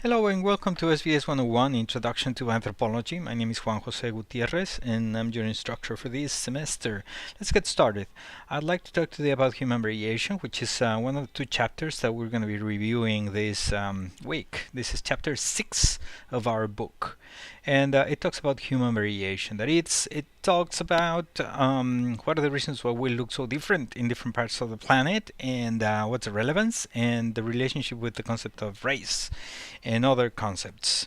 Hello and welcome to SBS 101 Introduction to Anthropology. My name is Juan Jose Gutierrez and I'm your instructor for this semester. Let's get started. I'd like to talk today about human variation, which is one of the two chapters that we're going to be reviewing this week. This is chapter 6 of our book. And it talks about human variation. It talks about what are the reasons why we look so different in different parts of the planet, and what's the relevance and the relationship with the concept of race and other concepts.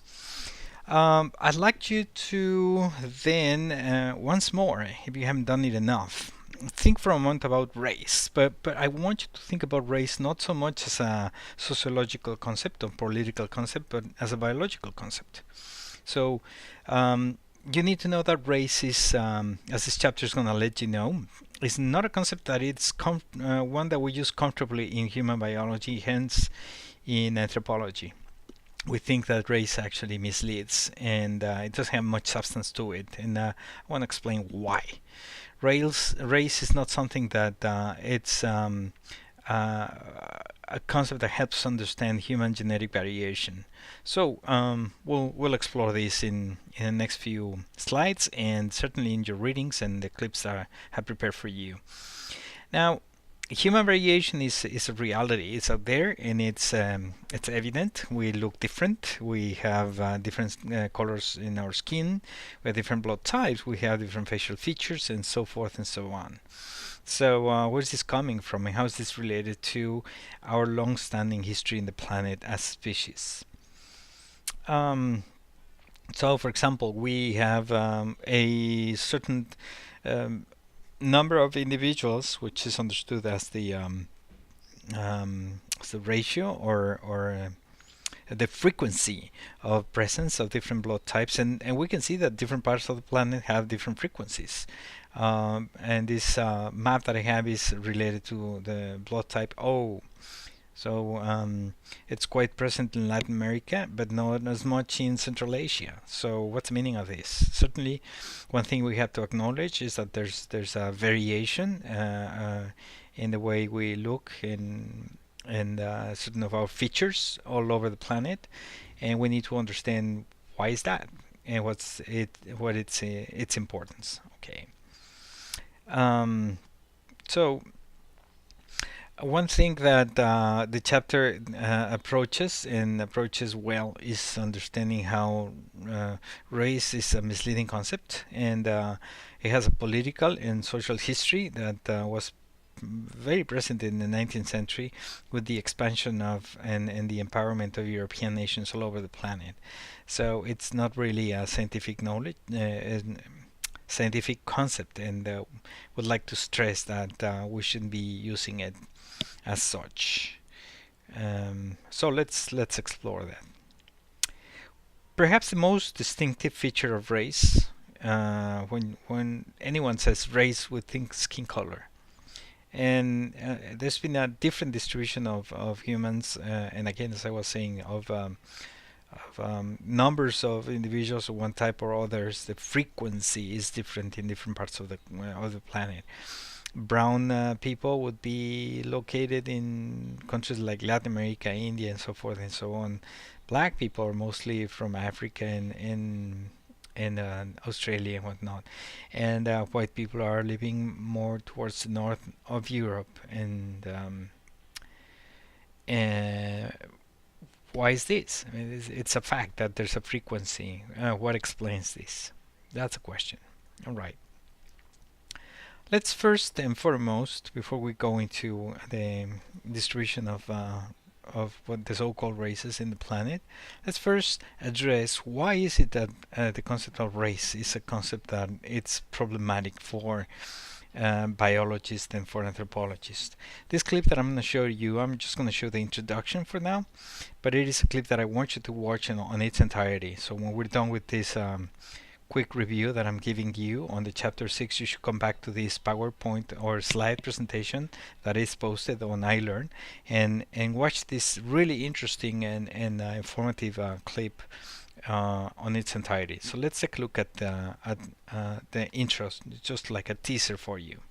I'd like you to then, once more, if you haven't done it enough, think for a moment about race. But I want you to think about race not so much as a sociological concept or political concept, but as a biological concept. So you need to know that race is, as this chapter is going to let you know, is not a concept that it's one that we use comfortably in human biology, hence in anthropology. We think that race actually misleads and it doesn't have much substance to it. And I want to explain why. Race is not something that it's a concept that helps understand human genetic variation. So we'll explore this in the next few slides and certainly in your readings and the clips that I have prepared for you. Now, human variation is a reality. It's out there and it's evident. We look different. We have different colors in our skin. We have different blood types. We have different facial features and so forth and so on. So where's this coming from and how is this related to our long-standing history in the planet as species? So for example, we have a certain number of individuals, which is understood as the ratio or the frequency of presence of different blood types, and we can see that different parts of the planet have different frequencies. And this map that I have is related to the blood type O. So it's quite present in Latin America, but not as much in Central Asia. So what's the meaning of this? Certainly, one thing we have to acknowledge is that there's a variation in the way we look and certain of our features all over the planet, and we need to understand why is that and what its importance. Okay. So one thing that the chapter approaches well is understanding how race is a misleading concept, and it has a political and social history that was very present in the 19th century with the expansion of and the empowerment of European nations all over the planet. So it's not really a scientific knowledge, scientific concept, and would like to stress that we shouldn't be using it as such. So let's explore that. Perhaps the most distinctive feature of race, when anyone says race, we think skin color. And there's been a different distribution of humans, and again, as I was saying, of numbers of individuals of one type or others. The frequency is different in different parts of the planet. Brown people would be located in countries like Latin America, India, and so forth and so on. Black people are mostly from Africa and Australia and whatnot, and white people are living more towards the north of Europe. And why is this? I mean, it's a fact that there's a frequency. What explains this? That's a question. All right. Let's first and foremost, before we go into the distribution of what the so-called races in the planet, let's first address why is it that the concept of race is a concept that it's problematic for biologists and for anthropologists. This clip that I'm going to show you, I'm just going to show the introduction for now, but it is a clip that I want you to watch on its entirety. So when we're done with this quick review that I'm giving you on the chapter 6, you should come back to this PowerPoint or slide presentation that is posted on iLearn and watch this really interesting and informative clip on its entirety. So let's take a look at the intro, just like a teaser for you.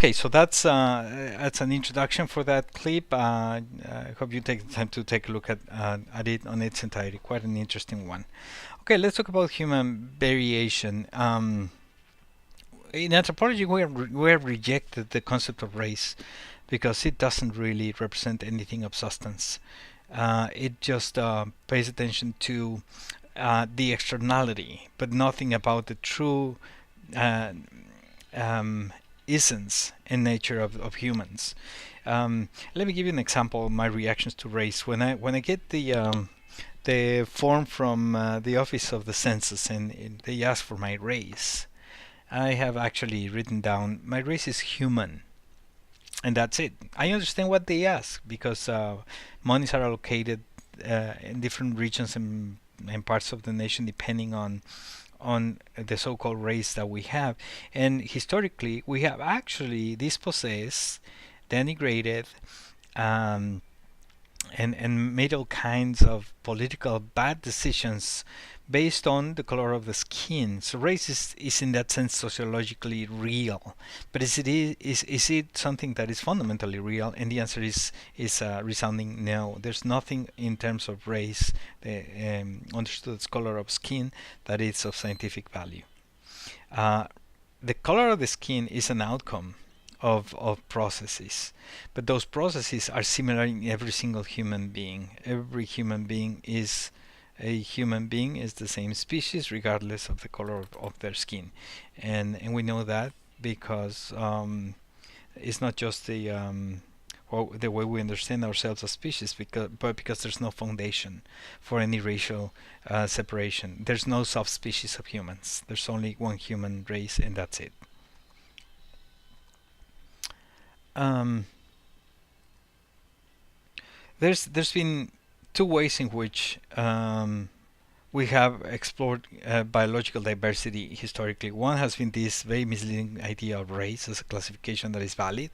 Okay, so that's an introduction for that clip. I hope you take the time to take a look at it on its entirety. Quite an interesting one. Okay, let's talk about human variation. In anthropology, we have rejected the concept of race because it doesn't really represent anything of substance. It just pays attention to the externality, but nothing about the true uh, um, essence and nature of humans. Let me give you an example of my reactions to race. When I get the form from the office of the census and they ask for my race, I have actually written down my race is human, and that's it. I understand what they ask because monies are allocated in different regions and parts of the nation depending on the so-called race that we have. And historically, we have actually dispossessed, denigrated, um, and made all kinds of political bad decisions based on the color of the skin. So race is in that sense sociologically real, but is it something that is fundamentally real? And the answer is a resounding no. There's nothing in terms of race, understood as color of skin, that is of scientific value. Uh, the color of the skin is an outcome of processes, but those processes are similar in every single human being. Every human being is a human being, is the same species regardless of the color of their skin, and we know that because it's not just the way we understand ourselves as species, but because there's no foundation for any racial separation. There's no subspecies of humans. There's only one human race, and that's it. Um, there's been two ways in which we have explored biological diversity historically. One has been this very misleading idea of race as a classification that is valid,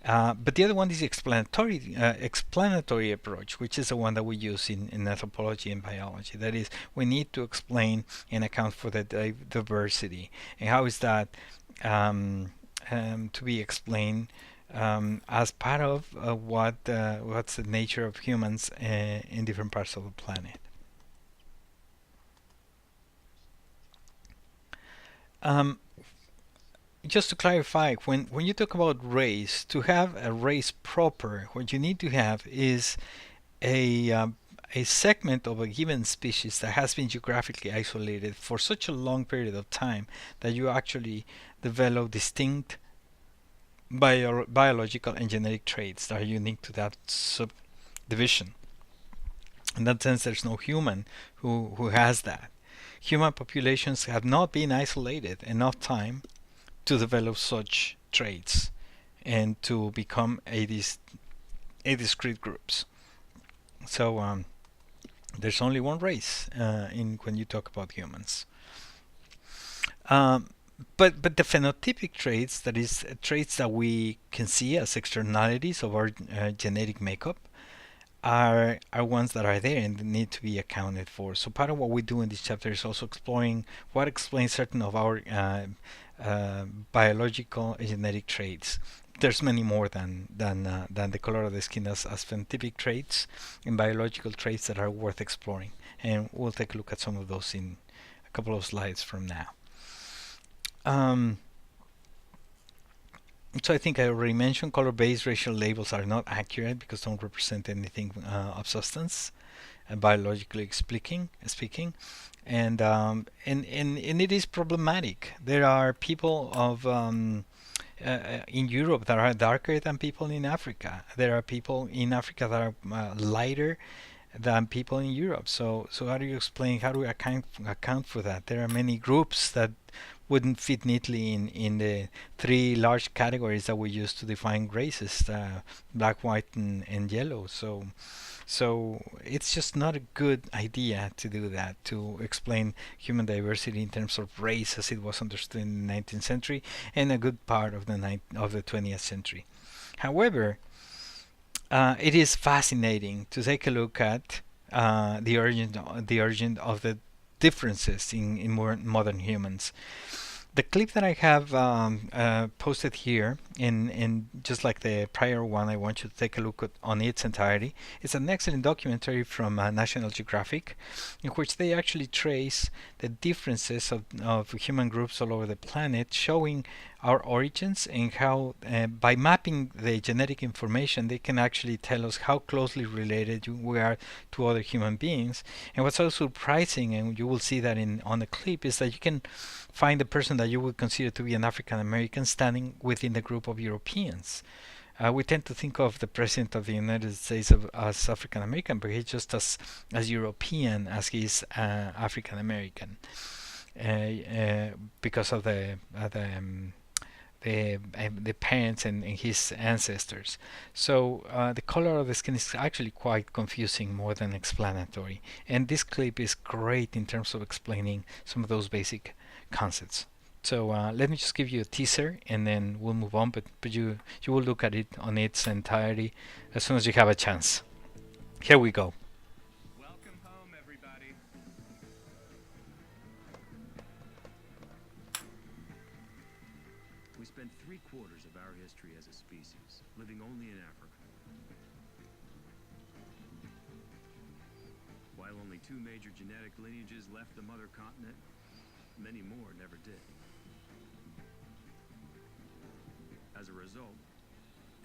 but the other one is the explanatory approach, which is the one that we use in anthropology and biology. That is, we need to explain and account for the diversity, and how is that to be explained as part of what's the nature of humans in different parts of the planet. Um, just to clarify, when you talk about race, to have a race proper, what you need to have is a segment of a given species that has been geographically isolated for such a long period of time that you actually develop distinct biological and genetic traits that are unique to that subdivision. In that sense, there's no human who has that. Human populations have not been isolated enough time to develop such traits and to become a discrete groups. So there's only one race in when you talk about humans. Um, but the phenotypic traits, that is, traits that we can see as externalities of our genetic makeup, are ones that are there and need to be accounted for. So part of what we do in this chapter is also exploring what explains certain of our biological and genetic traits. There's many more than the color of the skin as phenotypic traits and biological traits that are worth exploring. And we'll take a look at some of those in a couple of slides from now. Um, so I think I already mentioned color-based racial labels are not accurate because they don't represent anything of substance, biologically speaking, and it is problematic. There are people of in Europe that are darker than people in Africa. There are people in Africa that are lighter than people in Europe. So how do you explain? How do we account for that? There are many groups that wouldn't fit neatly in the three large categories that we use to define races: black, white, and yellow. So it's just not a good idea to do that, to explain human diversity in terms of race as it was understood in the 19th century and a good part of the 20th century. However, it is fascinating to take a look at the origin of the differences in more modern humans. The clip that I have posted here, in just like the prior one, I want you to take a look on its entirety. It's an excellent documentary from National Geographic, in which they actually trace the differences of human groups all over the planet, showing our origins and how, by mapping the genetic information, they can actually tell us how closely related we are to other human beings. And what's so surprising, and you will see that on the clip, is that you can find a person that you would consider to be an African American standing within the group of Europeans. We tend to think of the president of the United States as African American, but he's just as European as he is African American, because of the parents and his ancestors. So the color of the skin is actually quite confusing more than explanatory. And this clip is great in terms of explaining some of those basic concepts. So let me just give you a teaser and then we'll move on, but you will look at it on its entirety as soon as you have a chance. Here we go. Welcome home, everybody. We spent 3/4 of our history as a species, living only in Africa. While only 2 major genetic lineages left the mother continent, many more never did. As a result,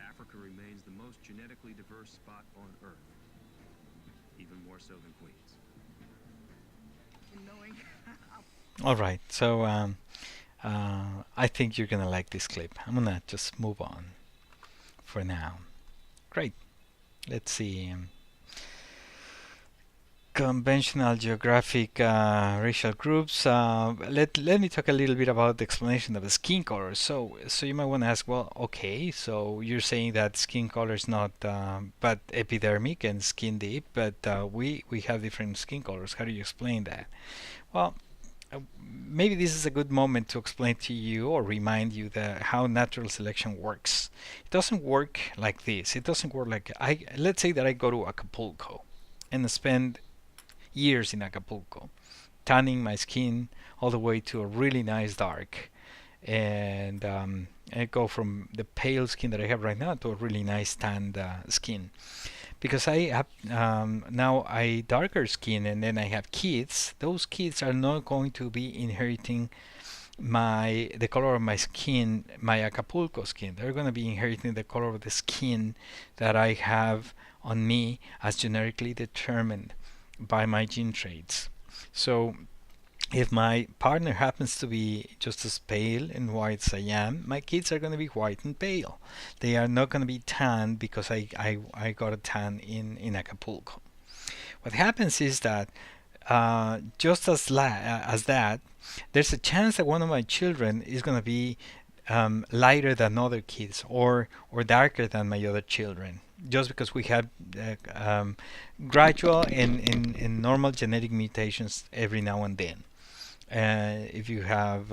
Africa remains the most genetically diverse spot on Earth, even more so than Queens. All right, so I think you're gonna like this clip. I'm gonna just move on for now. Great. Let's see. Conventional geographic racial groups. Let me talk a little bit about the explanation of the skin color. So you might want to ask, well, okay, so you're saying that skin color is not but epidermic and skin deep, but we have different skin colors. How do you explain that? Well, maybe this is a good moment to explain to you or remind you that how natural selection works. It doesn't work like this. It doesn't work like let's say that I go to Acapulco and spend years in Acapulco, tanning my skin all the way to a really nice dark, and I go from the pale skin that I have right now to a really nice tanned skin. Because I have now a darker skin, and then I have kids. Those kids are not going to be inheriting the color of my skin, my Acapulco skin. They're going to be inheriting the color of the skin that I have on me as generically determined by my gene traits. So if my partner happens to be just as pale and white as I am, my kids are going to be white and pale. They are not going to be tan because I got a tan in Acapulco. What happens is that just as that, there's a chance that one of my children is going to be lighter than other kids or darker than my other children, just because we have gradual and normal genetic mutations every now and then. If you have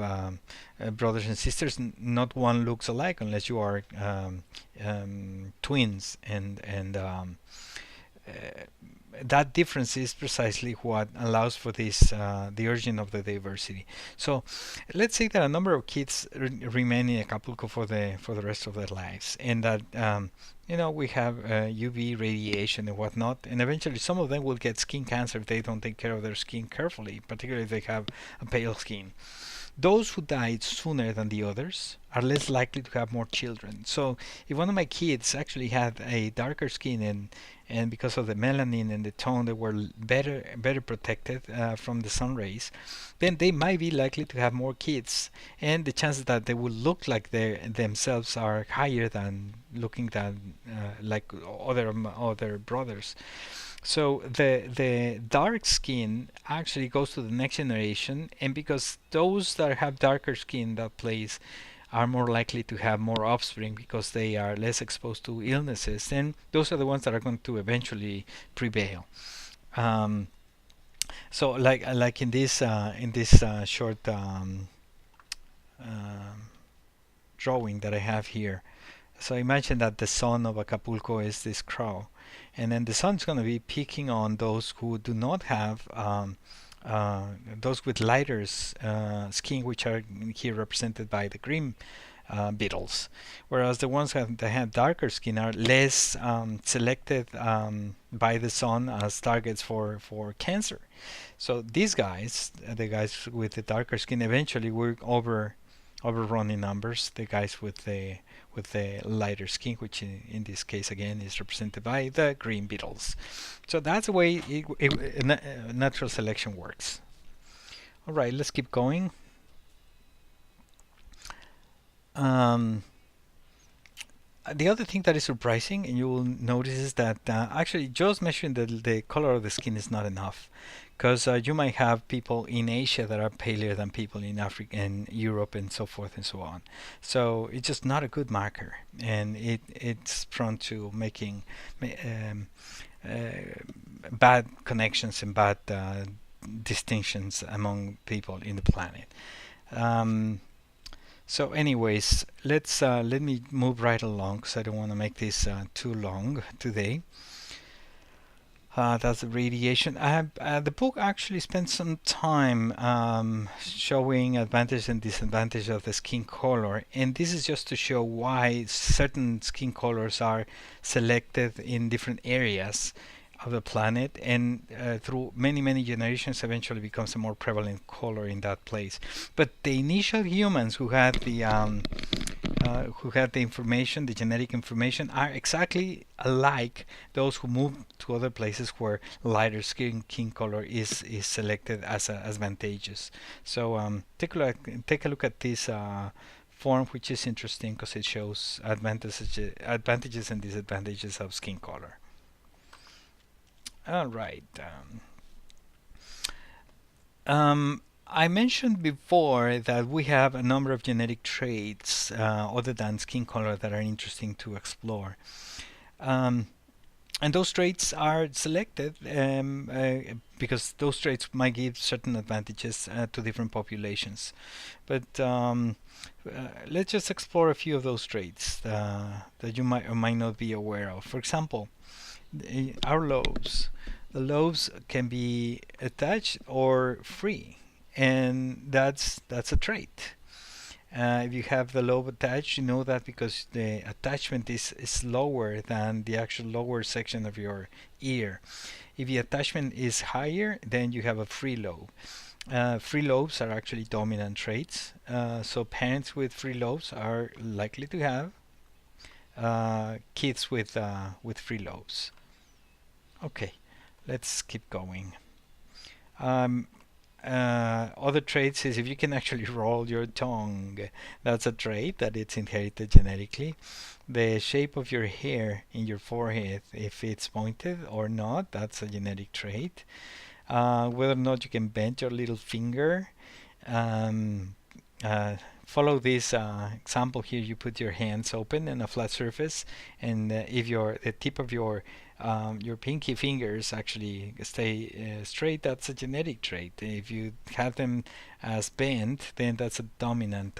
brothers and sisters, not one looks alike unless you are twins, and that difference is precisely what allows for this the origin of the diversity. So let's say that a number of kids remain in Acapulco for the rest of their lives, and that we have UV radiation and whatnot, and eventually some of them will get skin cancer if they don't take care of their skin carefully, particularly if they have a pale skin. Those who died sooner than the others are less likely to have more children. So if one of my kids actually had a darker skin, and because of the melanin and the tone they were better protected from the sun rays, then they might be likely to have more kids, and the chances that they will look like they themselves are higher than looking like other brothers. So the dark skin actually goes to the next generation, and because those that have darker skin that place are more likely to have more offspring because they are less exposed to illnesses, then those are the ones that are going to eventually prevail. So like in this short drawing that I have here. So imagine that the sun of Acapulco is this crow, and then the sun's going to be picking on those who do not have those with lighter skin, which are here represented by the green beetles, whereas the ones that have darker skin are less selected by the sun as targets for cancer. So these guys, the guys with the darker skin, eventually will overrun in numbers the guys with the lighter skin, which in this case again is represented by the green beetles. So that's the way natural selection works. All right, let's keep going. Um, the other thing that is surprising, and you will notice, is that actually just measuring the color of the skin is not enough, because you might have people in Asia that are paler than people in Africa and Europe and so forth and so on. So it's just not a good marker, and it's prone to making um, uh, bad connections and bad distinctions among people in the planet. Um, so, anyways, let me move right along because I don't want to make this too long today. That's the radiation. The book actually spent some time showing advantage and disadvantage of the skin color, and this is just to show why certain skin colors are selected in different areas of the planet, and through many generations eventually becomes a more prevalent color in that place. But the initial humans who had the information, the genetic information, are exactly alike those who move to other places where lighter skin color is selected as advantageous. So take a look at this form, which is interesting because it shows advantages and disadvantages of skin color. All right. I mentioned before that we have a number of genetic traits other than skin color that are interesting to explore. Um, and those traits are selected because those traits might give certain advantages to different populations. But let's just explore a few of those traits that you might or might not be aware of. For example, our lobes. The lobes can be attached or free, and that's a trait. If you have the lobe attached, you know that because the attachment is lower than the actual lower section of your ear. If the attachment is higher, then you have a free lobe. Free lobes are actually dominant traits. So parents with free lobes are likely to have kids with free lobes. Okay, let's keep going. Um, Other traits is if you can actually roll your tongue. That's a trait that it's inherited genetically. The shape of your hair in your forehead, if it's pointed or not, that's a genetic trait. Whether or not you can bend your little finger. Um, Follow this example here. You put your hands open in a flat surface, and if the tip of your pinky fingers actually stay straight, that's a genetic trait. If you have them as bent, then that's a dominant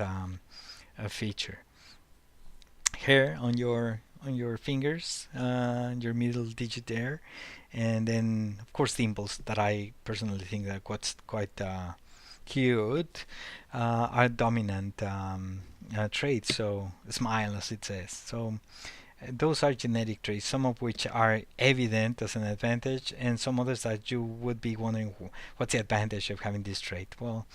feature. Hair on your fingers, your middle digit there, and then of course dimples that I personally think that quite cute are dominant traits. So smile, as it says. So those are genetic traits, some of which are evident as an advantage, and some others that you would be wondering what's the advantage of having this trait. Well,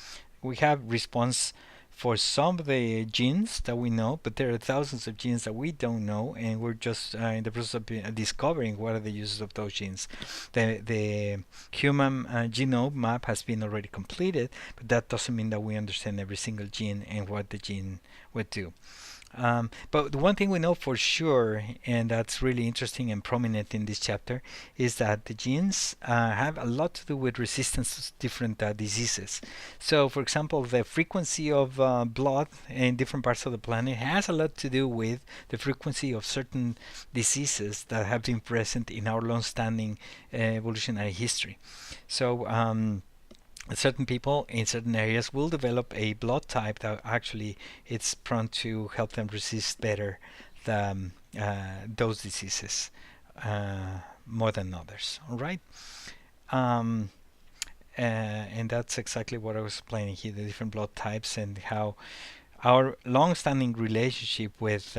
we have response for some of the genes that we know, but there are thousands of genes that we don't know, and we're just in the process of discovering what are the uses of those genes. The human genome map has been already completed, but that doesn't mean that we understand every single gene and what the gene would do. But the one thing we know for sure, and that's really interesting and prominent in this chapter, is that the genes have a lot to do with resistance to different diseases. So, for example, the frequency of blood in different parts of the planet has a lot to do with the frequency of certain diseases that have been present in our long-standing evolutionary history. So, certain people in certain areas will develop a blood type that actually it's prone to help them resist better those diseases more than others. All right. Um, and that's exactly what I was explaining here, the different blood types and how our long-standing relationship with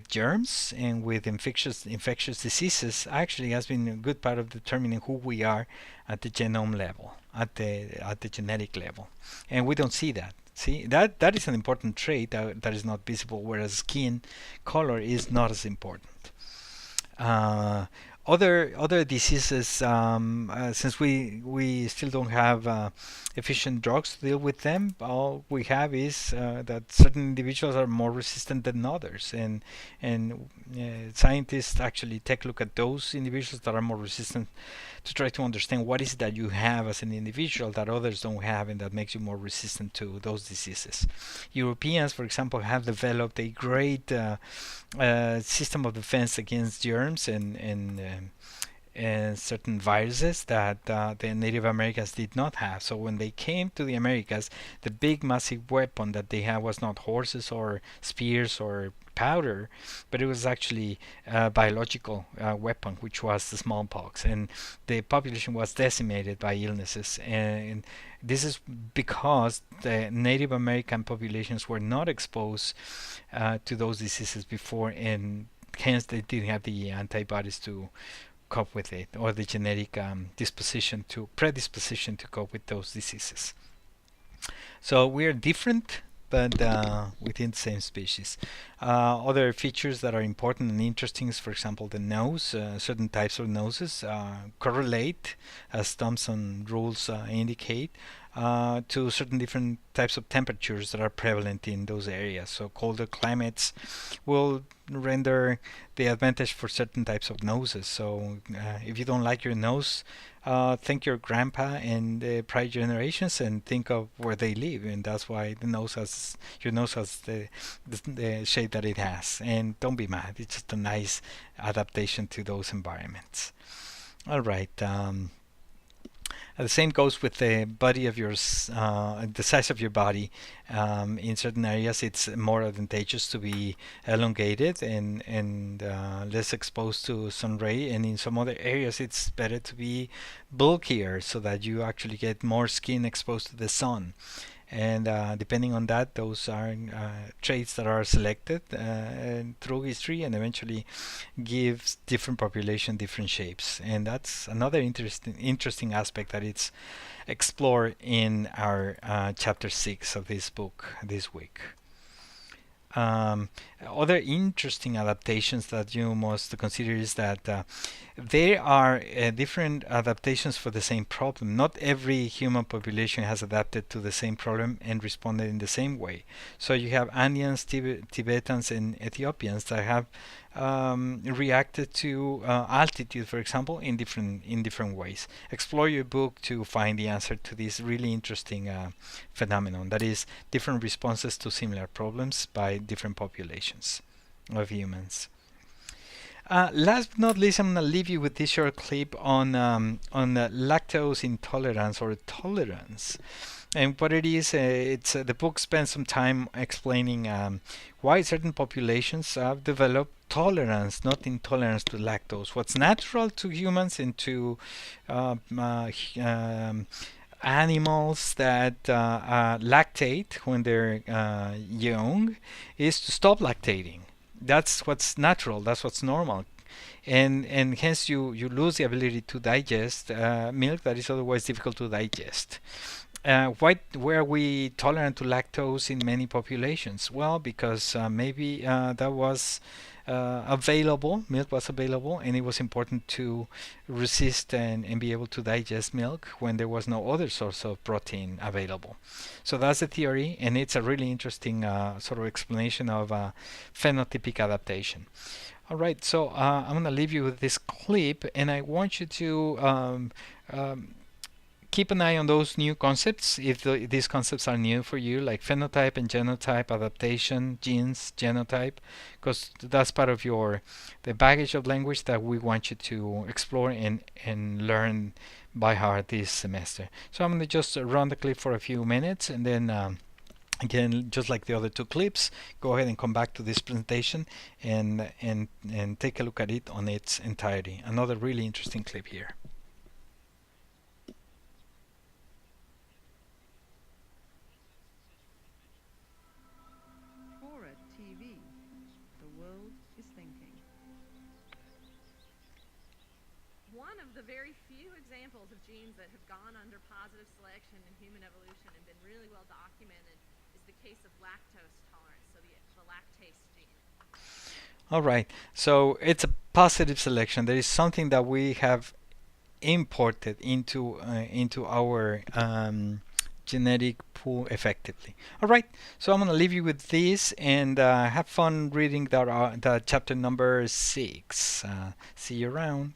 germs and with infectious diseases actually has been a good part of determining who we are at the genome level, at the genetic level, and we don't see that. See, that is an important trait that is not visible, whereas skin color is not as important. Uh, other diseases, since we still don't have efficient drugs to deal with them, all we have is that certain individuals are more resistant than others, and scientists actually take a look at those individuals that are more resistant to try to understand what is it that you have as an individual that others don't have and that makes you more resistant to those diseases. Europeans, for example, have developed a great system of defense against germs and certain viruses that the Native Americans did not have. So when they came to the Americas, the big massive weapon that they had was not horses or spears or powder, but it was actually a biological weapon, which was the smallpox, and the population was decimated by illnesses. And this is because the Native American populations were not exposed to those diseases before, and hence they didn't have the antibodies to cope with it, or the genetic predisposition to cope with those diseases. So we're different, but within the same species. Other features that are important and interesting is, for example, the nose. Certain types of noses correlate, as Thomson rules indicate, to certain different types of temperatures that are prevalent in those areas. So colder climates will render the advantage for certain types of noses. So if you don't like your nose, think your grandpa and the prior generations and think of where they live, and that's why your nose has the shape that it has. And don't be mad; it's just a nice adaptation to those environments. All right. The same goes with the body of yours, the size of your body. In certain areas, it's more advantageous to be elongated and less exposed to sun ray, and in some other areas, it's better to be bulkier so that you actually get more skin exposed to the sun. And depending on that, those are traits that are selected through history and eventually gives different population different shapes. And that's another interesting aspect that it's explored in our chapter 6 of this book this week. Other interesting adaptations that you must consider is that there are different adaptations for the same problem. Not every human population has adapted to the same problem and responded in the same way. So you have Andeans, Tibetans, and Ethiopians that have reacted to altitude, for example, in different ways. Explore your book to find the answer to this really interesting phenomenon. That is, different responses to similar problems by different populations of humans. Last but not least, I'm going to leave you with this short clip on lactose intolerance or tolerance. And what it is, it's the book spends some time explaining why certain populations have developed tolerance, not intolerance to lactose. What's natural to humans and to animals that lactate when they're young is to stop lactating. That's what's natural. That's what's normal. And hence you lose the ability to digest milk that is otherwise difficult to digest. Why were we tolerant to lactose in many populations? Well, because maybe that was milk was available, and it was important to resist and be able to digest milk when there was no other source of protein available. So that's the theory, and it's a really interesting sort of explanation of phenotypic adaptation. All right, so I'm going to leave you with this clip, and I want you to keep an eye on those new concepts if these concepts are new for you, like phenotype and genotype, adaptation, genes, genotype, because that's part of the baggage of language that we want you to explore and learn by heart this semester. So I'm going to just run the clip for a few minutes, and then again, just like the other two clips, go ahead and come back to this presentation and take a look at it on its entirety. Another really interesting clip here. of the very few examples of genes that have gone under positive selection in human evolution and been really well documented is the case of lactose tolerance, so the lactase gene. All right. So it's a positive selection. There is something that we have imported into our genetic pool effectively. All right. So I'm gonna leave you with this and have fun reading the chapter number 6. See you around.